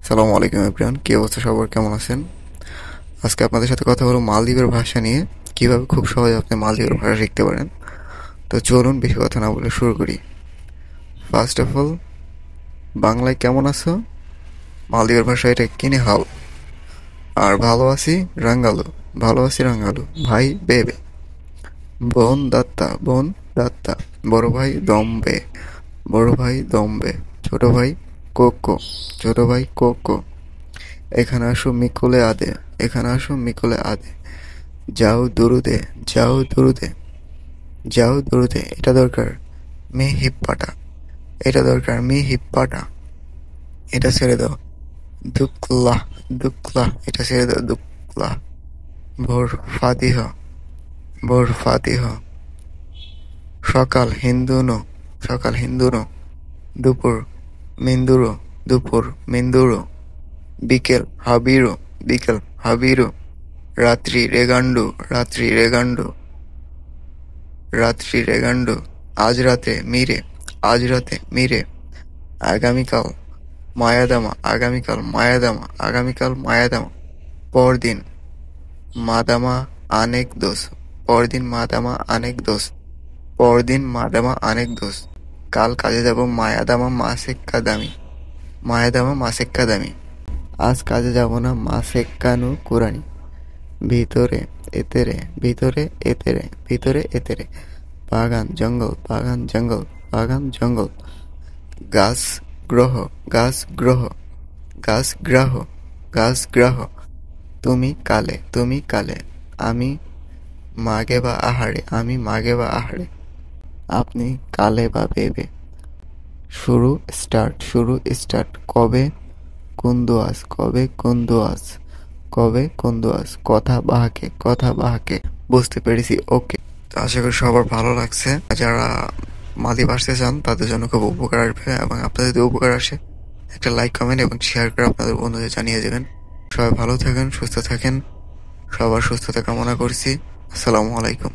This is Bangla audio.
সালামু আলাইকুম এভরিওয়ান, কি অবস্থা সবার, কেমন আছেন? আজকে আপনাদের সাথে কথা বলবো মালদ্বীপের ভাষা নিয়ে, কিভাবে খুব সহজে আপনি মালদ্বীপের ভাষা শিখতে পারেন। তো চলুন বেশি কথা না বলে শুরু করি। ফার্স্ট অফ অল, বাংলায় কেমন আছো, মালদ্বীপের ভাষা এটা কিনে হাও। আর ভালো আছি রাঙ্গালু, ভালো আছি রাঙ্গালু, ভাই বেবে, বোন দাত্তা, বড় ভাই দম্বে, বড় ভাই দম্বে, ছোট ভাই কোকো, ছোট ভাই কোকো। এখানে আসো মিকুলে আদে, এখানে আসো মিকুলে আদে। যাও দুরুদে, যাও দুরুদে, যাও দুরুদে। এটা দরকার মি হিপ্পাটা, এটা দরকার মি হিপ্পাটা। এটা ছেড়ে দাও দুকলা, দুকলা, এটা ছেড়ে দাও দুকলা। ভোর ফাতিহ, ভোর ফাতিহ। সকাল হিন্দুনো, সকাল হিন্দুনো। দুপুর মিন্দুরো, দুপুর মিন্দুরো। বিকেল হাবিরো, বিকেল হাবিরো। রাত্রি রেগান্ডু, রাত্রি রেগান্ডু, রাত্রি রেগান্ডু। আজ রাতে মিরে, আজ রাতে মিরে। আগামীকাল মায়াদামা, আগামীকাল মায়াদামা, আগামীকাল মায়াদামা। পরদিন মাদামা আনেক দোষ, পরদিন মাদামা আনেক দোষ, পরদিন মাদামা আনেক দোষ। কাল কাজে যাব মায়াদামা মাসেক্কা দামি, মায়াদামা মাসেক্কা দামি। আজ কাজে যাব না মাসেক্কানু কুরানি। ভিতরে এতেরে, ভিতরে এতেরে, ভিতরে এতেরে। বাগান জঙ্গল, বাগান জঙ্গল, বাগান জঙ্গল। গাছ গ্রহ, গাছ গ্রহ, গাছ গ্রাহ, গাছ গ্রাহ। তুমি কালে, তুমি কালে। আমি মাগে বা আহারে, আমি মাগে বা আহারে। আপনি কালে বা বেবে। শুরু স্টার্ট, শুরু স্টার্ট। কবে কুন্দুয়াস, কবে কুন্দুয়াস, কবে কুন্দুয়াস। কথা বাহাকে, কথা বাহাকে। বুঝতে পেরেছি, ওকে। তো আশা করি সবার ভালো লাগছে। যারা মালদ্বীপ আসতে চান তাদের জন্য খুব উপকার আসবে, এবং আপনাদের যদি উপকার আসে একটা লাইক, কমেন্ট এবং শেয়ার করে আপনাদের বন্ধুদের জানিয়ে দেবেন। সবাই ভালো থাকেন, সুস্থ থাকেন। সবার সুস্থতা কামনা করছি। আসসালামু আলাইকুম।